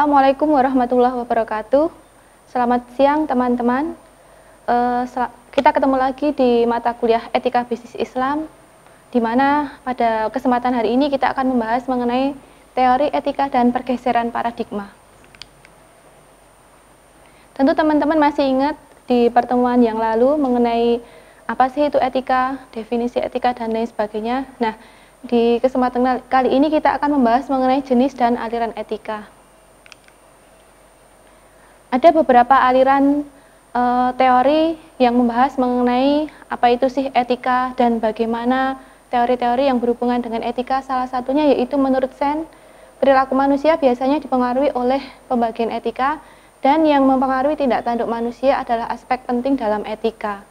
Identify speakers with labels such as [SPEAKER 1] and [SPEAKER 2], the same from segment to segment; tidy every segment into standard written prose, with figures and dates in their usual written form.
[SPEAKER 1] Assalamualaikum warahmatullahi wabarakatuh. Selamat siang teman-teman. Kita ketemu lagi di mata kuliah Etika Bisnis Islam, di mana pada kesempatan hari ini kita akan membahas mengenai teori etika dan pergeseran paradigma. Tentu teman-teman masih ingat di pertemuan yang lalu mengenai apa sih itu etika, definisi etika, dan lain sebagainya. Nah, di kesempatan kali ini kita akan membahas mengenai jenis dan aliran etika. Ada beberapa aliran teori yang membahas mengenai apa itu sih etika dan bagaimana teori-teori yang berhubungan dengan etika. Salah satunya yaitu menurut Sen, perilaku manusia biasanya dipengaruhi oleh pembagian etika, dan yang mempengaruhi tindak tanduk manusia adalah aspek penting dalam etika.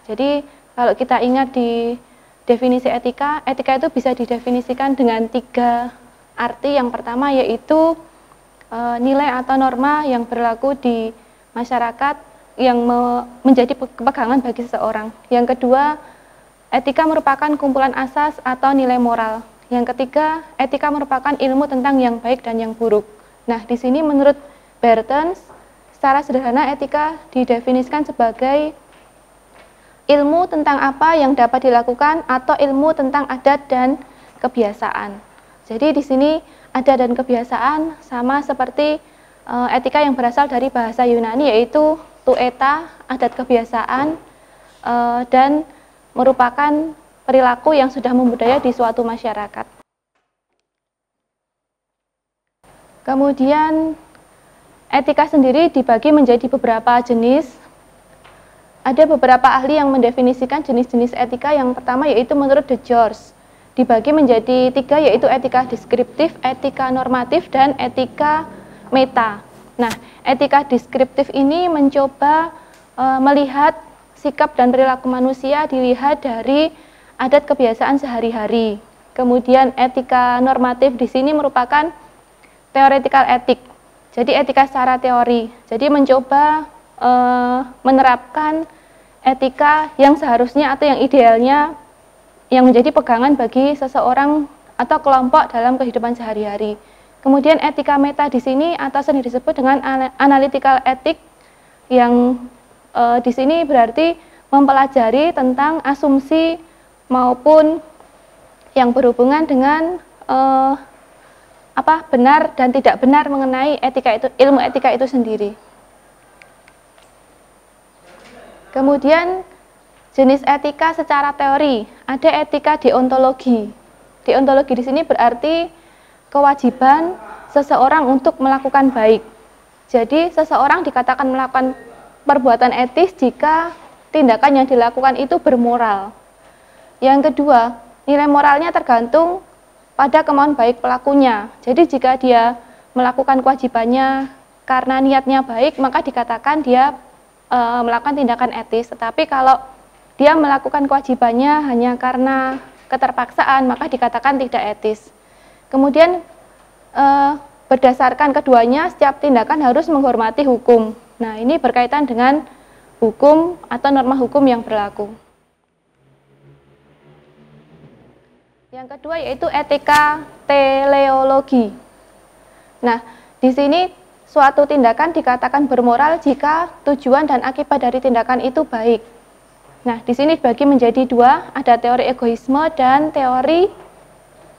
[SPEAKER 1] Jadi kalau kita ingat di definisi etika, etika itu bisa didefinisikan dengan 3 arti. Yang pertama yaitu nilai atau norma yang berlaku di masyarakat yang menjadi pegangan bagi seseorang. Yang kedua, etika merupakan kumpulan asas atau nilai moral. Yang ketiga, etika merupakan ilmu tentang yang baik dan yang buruk. Nah, di sini menurut Bertens, secara sederhana etika didefinisikan sebagai ilmu tentang apa yang dapat dilakukan atau ilmu tentang adat dan kebiasaan. Jadi di sini adat dan kebiasaan sama seperti etika yang berasal dari bahasa Yunani, yaitu tueta, adat kebiasaan, dan merupakan perilaku yang sudah membudaya di suatu masyarakat. Kemudian etika sendiri dibagi menjadi beberapa jenis. Ada beberapa ahli yang mendefinisikan jenis-jenis etika. Yang pertama yaitu menurut De George, dibagi menjadi 3, yaitu etika deskriptif, etika normatif, dan etika meta. Nah, etika deskriptif ini mencoba melihat sikap dan perilaku manusia dilihat dari adat kebiasaan sehari-hari. Kemudian etika normatif di sini merupakan theoretical etik. Jadi etika secara teori. Jadi mencoba menerapkan etika yang seharusnya atau yang idealnya yang menjadi pegangan bagi seseorang atau kelompok dalam kehidupan sehari-hari. Kemudian etika meta di sini atau sering disebut dengan analytical etik, yang di sini berarti mempelajari tentang asumsi maupun yang berhubungan dengan benar dan tidak benar mengenai etika itu, ilmu etika itu sendiri. Kemudian jenis etika secara teori, ada etika deontologi. Deontologi di sini berarti kewajiban seseorang untuk melakukan baik. Jadi seseorang dikatakan melakukan perbuatan etis jika tindakan yang dilakukan itu bermoral. Yang kedua, nilai moralnya tergantung pada kemauan baik pelakunya. Jadi jika dia melakukan kewajibannya karena niatnya baik, maka dikatakan dia melakukan tindakan etis. Tetapi kalau dia melakukan kewajibannya hanya karena keterpaksaan, maka dikatakan tidak etis. Kemudian berdasarkan keduanya, setiap tindakan harus menghormati hukum. Nah, ini berkaitan dengan hukum atau norma hukum yang berlaku. Yang kedua yaitu etika teleologi. Nah, di sini suatu tindakan dikatakan bermoral jika tujuan dan akibat dari tindakan itu baik. Nah, di sini dibagi menjadi 2, ada teori egoisme dan teori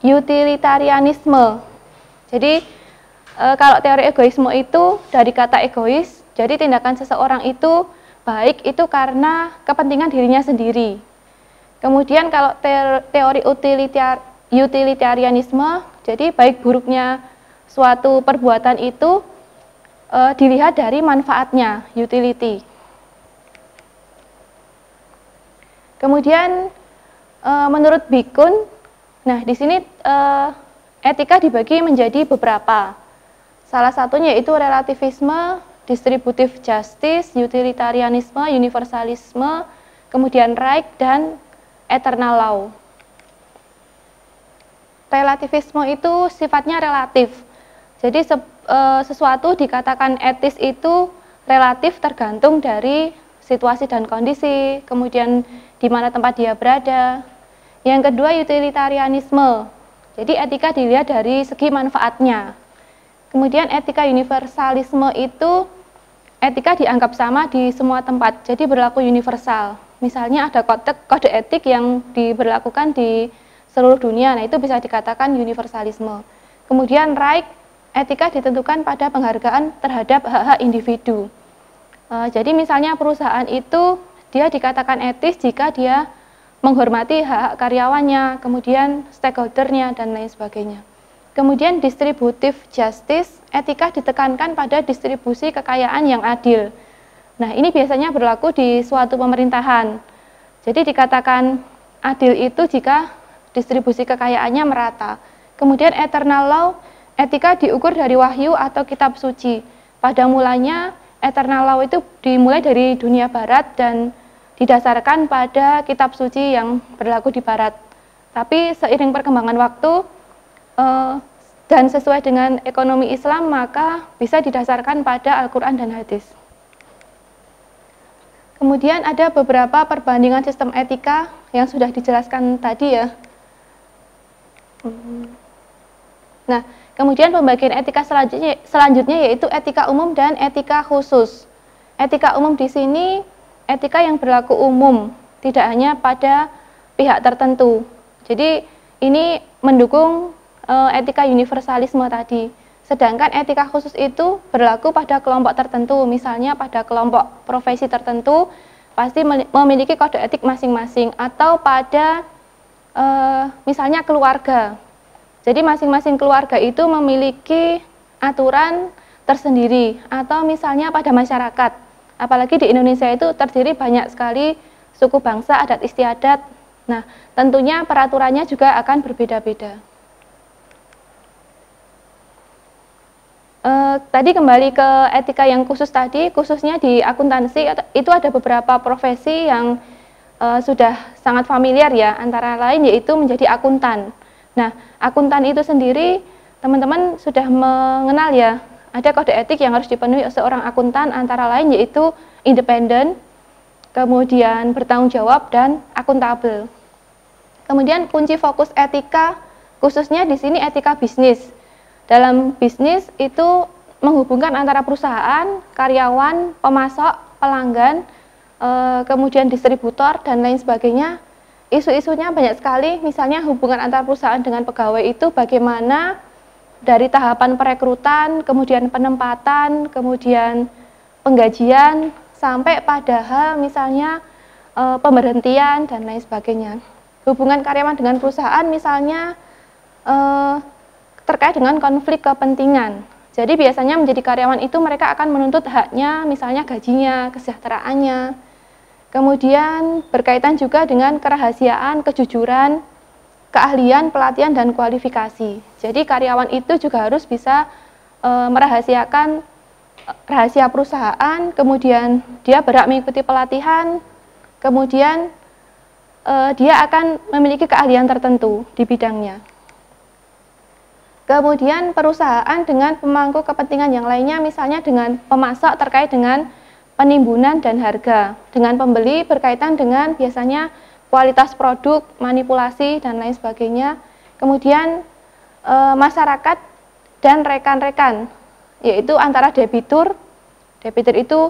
[SPEAKER 1] utilitarianisme. Jadi, kalau teori egoisme itu dari kata egois, jadi tindakan seseorang itu baik itu karena kepentingan dirinya sendiri. Kemudian kalau teori utilitarianisme, jadi baik buruknya suatu perbuatan itu dilihat dari manfaatnya, utility. Kemudian menurut Bikun, nah di sini etika dibagi menjadi beberapa. Salah satunya yaitu relativisme, distributive justice, utilitarianisme, universalisme, kemudian right dan eternal law. Relativisme itu sifatnya relatif. Jadi sesuatu dikatakan etis itu relatif tergantung dari situasi dan kondisi, kemudian di mana tempat dia berada. Yang kedua utilitarianisme. Jadi etika dilihat dari segi manfaatnya. Kemudian etika universalisme itu etika dianggap sama di semua tempat, jadi berlaku universal. Misalnya ada kode etik yang diberlakukan di seluruh dunia, nah itu bisa dikatakan universalisme. Kemudian right, etika ditentukan pada penghargaan terhadap hak-hak individu. Jadi misalnya perusahaan itu dia dikatakan etis jika dia menghormati hak-hak karyawannya, kemudian stakeholdernya, dan lain sebagainya. Kemudian distributive justice, etika ditekankan pada distribusi kekayaan yang adil. Nah, ini biasanya berlaku di suatu pemerintahan. Jadi dikatakan adil itu jika distribusi kekayaannya merata. Kemudian eternal law, etika diukur dari wahyu atau kitab suci. Pada mulanya, eternal law itu dimulai dari dunia barat dan didasarkan pada kitab suci yang berlaku di barat. Tapi seiring perkembangan waktu, dan sesuai dengan ekonomi Islam, maka bisa didasarkan pada Al-Quran dan hadis. Kemudian ada beberapa perbandingan sistem etika yang sudah dijelaskan tadi ya. Nah, kemudian pembagian etika selanjutnya yaitu etika umum dan etika khusus. Etika umum di sini etika yang berlaku umum, tidak hanya pada pihak tertentu. Jadi ini mendukung etika universalisme tadi. Sedangkan etika khusus itu berlaku pada kelompok tertentu, misalnya pada kelompok profesi tertentu pasti memiliki kode etik masing-masing, atau pada misalnya keluarga. Jadi masing-masing keluarga itu memiliki aturan tersendiri, atau misalnya pada masyarakat. Apalagi di Indonesia itu terdiri banyak sekali suku bangsa, adat istiadat. Nah, tentunya peraturannya juga akan berbeda-beda. Tadi kembali ke etika yang khusus tadi, khususnya di akuntansi, itu ada beberapa profesi yang sudah sangat familiar ya, antara lain yaitu menjadi akuntan. Nah, akuntan itu sendiri, teman-teman sudah mengenal ya, ada kode etik yang harus dipenuhi seorang akuntan, antara lain yaitu independen, kemudian bertanggung jawab, dan akuntabel. Kemudian kunci fokus etika, khususnya di sini etika bisnis. Dalam bisnis itu menghubungkan antara perusahaan, karyawan, pemasok, pelanggan, kemudian distributor, dan lain sebagainya. Isu-isunya banyak sekali, misalnya hubungan antara perusahaan dengan pegawai itu bagaimana dari tahapan perekrutan, kemudian penempatan, kemudian penggajian, sampai pada hal misalnya pemberhentian, dan lain sebagainya. Hubungan karyawan dengan perusahaan misalnya terkait dengan konflik kepentingan. Jadi biasanya menjadi karyawan itu mereka akan menuntut haknya, misalnya gajinya, kesejahteraannya. Kemudian berkaitan juga dengan kerahasiaan, kejujuran, keahlian, pelatihan, dan kualifikasi. Jadi karyawan itu juga harus bisa merahasiakan rahasia perusahaan, kemudian dia berhak mengikuti pelatihan, kemudian dia akan memiliki keahlian tertentu di bidangnya. Kemudian perusahaan dengan pemangku kepentingan yang lainnya, misalnya dengan pemasok terkait dengan penimbunan dan harga, dengan pembeli berkaitan dengan biasanya kualitas produk, manipulasi, dan lain sebagainya. Kemudian masyarakat dan rekan-rekan, yaitu antara debitur itu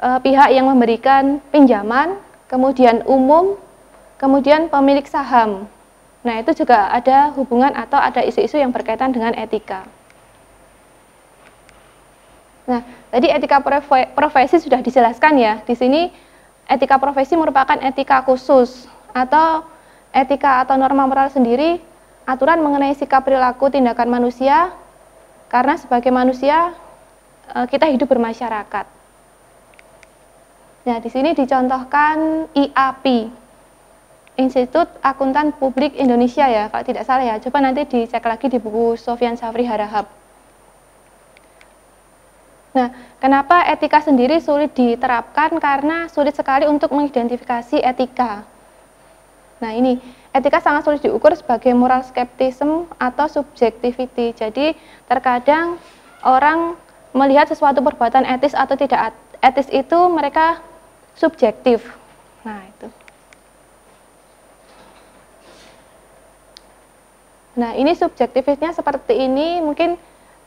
[SPEAKER 1] pihak yang memberikan pinjaman, kemudian umum, kemudian pemilik saham. Nah, itu juga ada hubungan atau ada isu-isu yang berkaitan dengan etika. Nah, tadi etika profesi sudah dijelaskan ya. Di sini etika profesi merupakan etika khusus atau etika atau norma moral sendiri, aturan mengenai sikap perilaku tindakan manusia, karena sebagai manusia kita hidup bermasyarakat. Nah, di sini dicontohkan IAP, Institut Akuntan Publik Indonesia ya, kalau tidak salah ya. Coba nanti dicek lagi di buku Sofyan Safri Harahap. Nah, kenapa etika sendiri sulit diterapkan? Karena sulit sekali untuk mengidentifikasi etika. Nah, ini etika sangat sulit diukur sebagai moral skepticism atau subjectivity. Jadi, terkadang orang melihat sesuatu perbuatan etis atau tidak etis itu mereka subjektif. Nah, itu. Nah, ini subjektivitasnya seperti ini, mungkin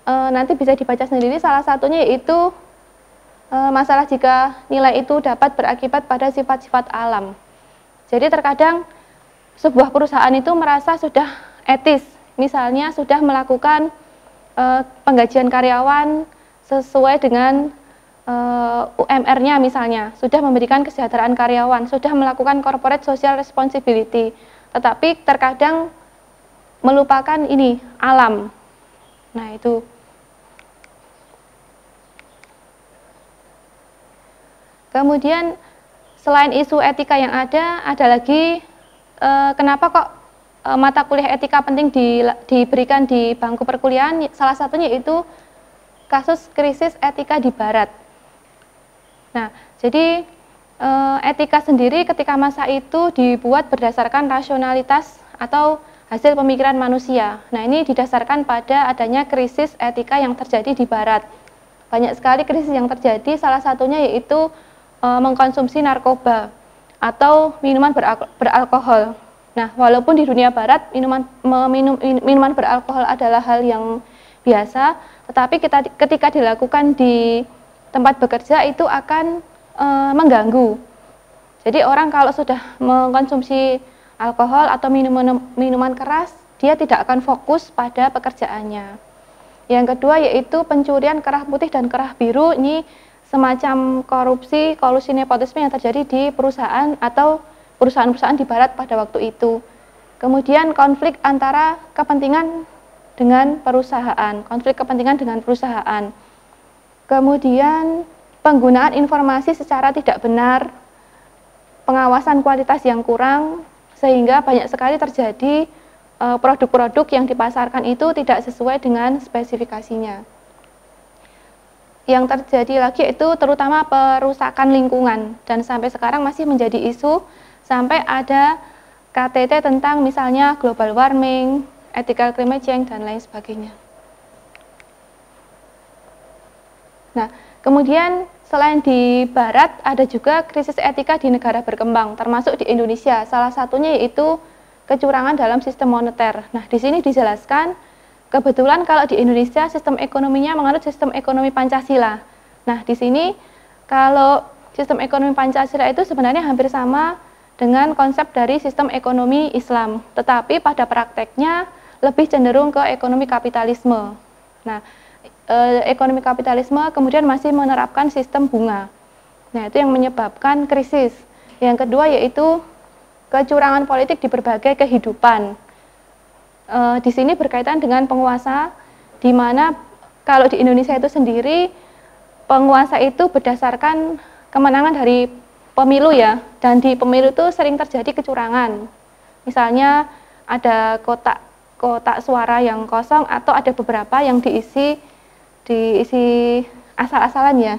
[SPEAKER 1] nanti bisa dibaca sendiri, salah satunya yaitu masalah jika nilai itu dapat berakibat pada sifat-sifat alam. Jadi terkadang sebuah perusahaan itu merasa sudah etis, misalnya sudah melakukan penggajian karyawan sesuai dengan UMR-nya misalnya, sudah memberikan kesejahteraan karyawan, sudah melakukan corporate social responsibility, tetapi terkadang melupakan ini, alam. Nah itu. Kemudian selain isu etika yang ada lagi kenapa kok mata kuliah etika penting diberikan di bangku perkuliahan, salah satunya itu kasus krisis etika di Barat. Nah, jadi etika sendiri ketika masa itu dibuat berdasarkan rasionalitas atau hasil pemikiran manusia. Nah, ini didasarkan pada adanya krisis etika yang terjadi di Barat. Banyak sekali krisis yang terjadi, salah satunya yaitu mengkonsumsi narkoba atau minuman beralkohol. Nah, walaupun di dunia Barat minuman beralkohol adalah hal yang biasa, tetapi ketika dilakukan di tempat bekerja itu akan mengganggu. Jadi orang kalau sudah mengkonsumsi alkohol atau minuman keras, dia tidak akan fokus pada pekerjaannya. Yang kedua yaitu pencurian kerah putih dan kerah biru, ini semacam kolusi nepotisme yang terjadi di perusahaan atau perusahaan-perusahaan di Barat pada waktu itu. Kemudian konflik antara kepentingan dengan perusahaan, konflik kepentingan dengan perusahaan. Kemudian penggunaan informasi secara tidak benar, pengawasan kualitas yang kurang, sehingga banyak sekali terjadi produk-produk yang dipasarkan itu tidak sesuai dengan spesifikasinya. Yang terjadi lagi itu terutama perusakan lingkungan, dan sampai sekarang masih menjadi isu, sampai ada KTT tentang misalnya global warming, ethical climate change, dan lain sebagainya. Nah, kemudian selain di Barat ada juga krisis etika di negara berkembang, termasuk di Indonesia. Salah satunya yaitu kecurangan dalam sistem moneter. Nah, di sini dijelaskan kebetulan kalau di Indonesia sistem ekonominya menganut sistem ekonomi Pancasila. Nah, di sini kalau sistem ekonomi Pancasila itu sebenarnya hampir sama dengan konsep dari sistem ekonomi Islam, tetapi pada prakteknya lebih cenderung ke ekonomi kapitalisme. Nah, ekonomi kapitalisme kemudian masih menerapkan sistem bunga. Nah, itu yang menyebabkan krisis. Yang kedua yaitu kecurangan politik di berbagai kehidupan. Di sini berkaitan dengan penguasa, di mana kalau di Indonesia itu sendiri penguasa itu berdasarkan kemenangan dari pemilu ya, dan di pemilu itu sering terjadi kecurangan. Misalnya ada kotak suara yang kosong atau ada beberapa yang diisi asal-asalan ya.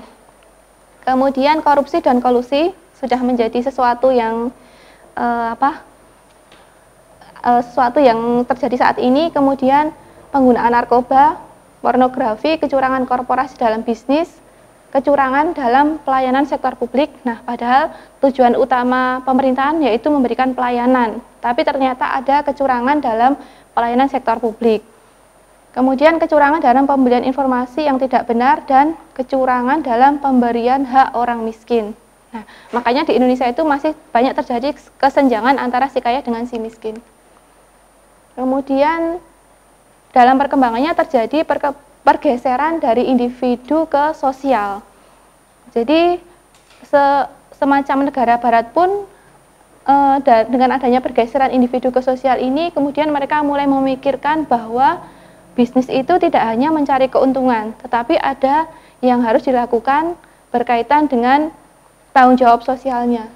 [SPEAKER 1] Kemudian korupsi dan kolusi sudah menjadi sesuatu yang sesuatu yang terjadi saat ini. Kemudian penggunaan narkoba, pornografi, kecurangan korporasi dalam bisnis, kecurangan dalam pelayanan sektor publik. Nah, padahal tujuan utama pemerintahan yaitu memberikan pelayanan, tapi ternyata ada kecurangan dalam pelayanan sektor publik. Kemudian kecurangan dalam pemberian informasi yang tidak benar dan kecurangan dalam pemberian hak orang miskin. Nah, makanya di Indonesia itu masih banyak terjadi kesenjangan antara si kaya dengan si miskin. Kemudian dalam perkembangannya terjadi pergeseran dari individu ke sosial. Jadi semacam negara Barat pun dengan adanya pergeseran individu ke sosial ini, kemudian mereka mulai memikirkan bahwa bisnis itu tidak hanya mencari keuntungan, tetapi ada yang harus dilakukan berkaitan dengan tanggung jawab sosialnya.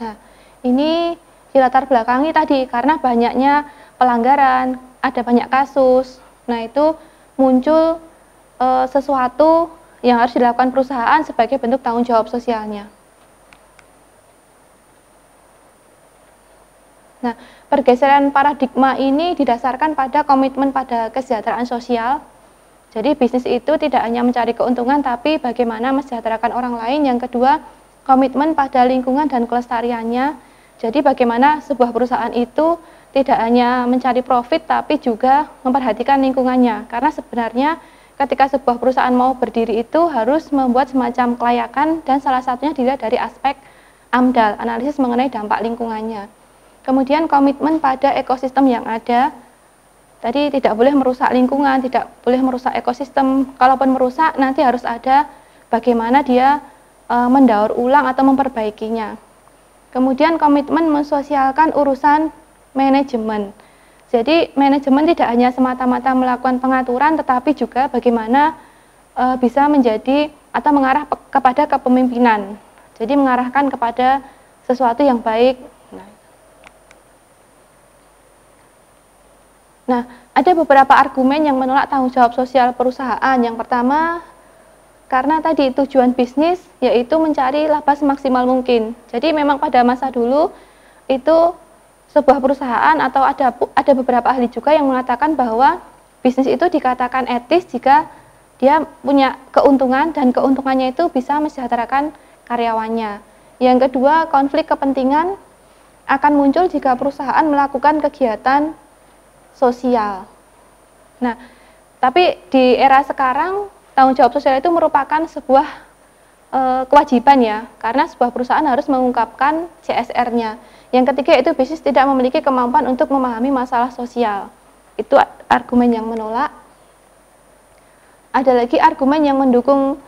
[SPEAKER 1] Nah, ini dilatar belakangi tadi karena banyaknya pelanggaran, ada banyak kasus. Nah, itu muncul sesuatu yang harus dilakukan perusahaan sebagai bentuk tanggung jawab sosialnya. Nah, pergeseran paradigma ini didasarkan pada komitmen pada kesejahteraan sosial. Jadi bisnis itu tidak hanya mencari keuntungan, tapi bagaimana mesejahterakan orang lain. Yang kedua, komitmen pada lingkungan dan kelestariannya. Jadi bagaimana sebuah perusahaan itu tidak hanya mencari profit tapi juga memperhatikan lingkungannya. Karena sebenarnya ketika sebuah perusahaan mau berdiri itu harus membuat semacam kelayakan dan salah satunya dilihat dari aspek AMDAL, analisis mengenai dampak lingkungannya. Kemudian komitmen pada ekosistem yang ada. Tadi tidak boleh merusak lingkungan, tidak boleh merusak ekosistem. Kalaupun merusak nanti harus ada bagaimana dia mendaur ulang atau memperbaikinya. Kemudian komitmen mensosialkan urusan manajemen. Jadi manajemen tidak hanya semata-mata melakukan pengaturan, tetapi juga bagaimana bisa menjadi atau mengarah kepada kepemimpinan. Jadi mengarahkan kepada sesuatu yang baik. Nah, ada beberapa argumen yang menolak tanggung jawab sosial perusahaan. Yang pertama, karena tadi tujuan bisnis yaitu mencari laba semaksimal mungkin. Jadi memang pada masa dulu itu sebuah perusahaan atau ada beberapa ahli juga yang mengatakan bahwa bisnis itu dikatakan etis jika dia punya keuntungan dan keuntungannya itu bisa mesejahterakan karyawannya. Yang kedua, konflik kepentingan akan muncul jika perusahaan melakukan kegiatan sosial. Nah, tapi di era sekarang tanggung jawab sosial itu merupakan sebuah kewajiban ya, karena sebuah perusahaan harus mengungkapkan CSR-nya. Yang ketiga itu bisnis tidak memiliki kemampuan untuk memahami masalah sosial. Itu argumen yang menolak. Ada lagi argumen yang mendukung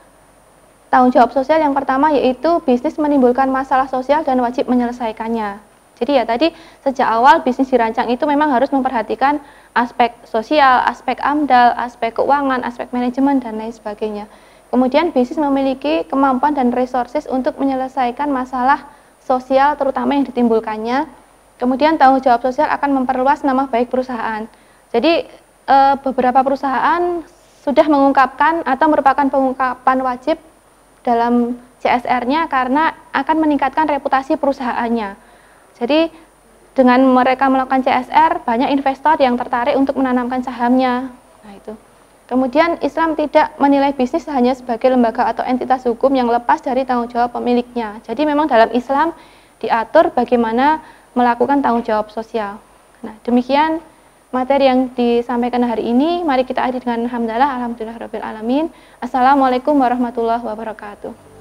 [SPEAKER 1] tanggung jawab sosial. Yang pertama yaitu bisnis menimbulkan masalah sosial dan wajib menyelesaikannya. Jadi ya tadi sejak awal bisnis dirancang itu memang harus memperhatikan aspek sosial, aspek AMDAL, aspek keuangan, aspek manajemen dan lain sebagainya. Kemudian bisnis memiliki kemampuan dan resources untuk menyelesaikan masalah sosial terutama yang ditimbulkannya. Kemudian tanggung jawab sosial akan memperluas nama baik perusahaan. Jadi beberapa perusahaan sudah mengungkapkan atau merupakan pengungkapan wajib dalam CSR-nya karena akan meningkatkan reputasi perusahaannya. Jadi dengan mereka melakukan CSR, banyak investor yang tertarik untuk menanamkan sahamnya. Nah itu. Kemudian Islam tidak menilai bisnis hanya sebagai lembaga atau entitas hukum yang lepas dari tanggung jawab pemiliknya. Jadi memang dalam Islam diatur bagaimana melakukan tanggung jawab sosial. Nah demikian materi yang disampaikan hari ini. Mari kita akhiri dengan hamdalah, alhamdulillahirabbil alamin. Assalamualaikum warahmatullahi wabarakatuh.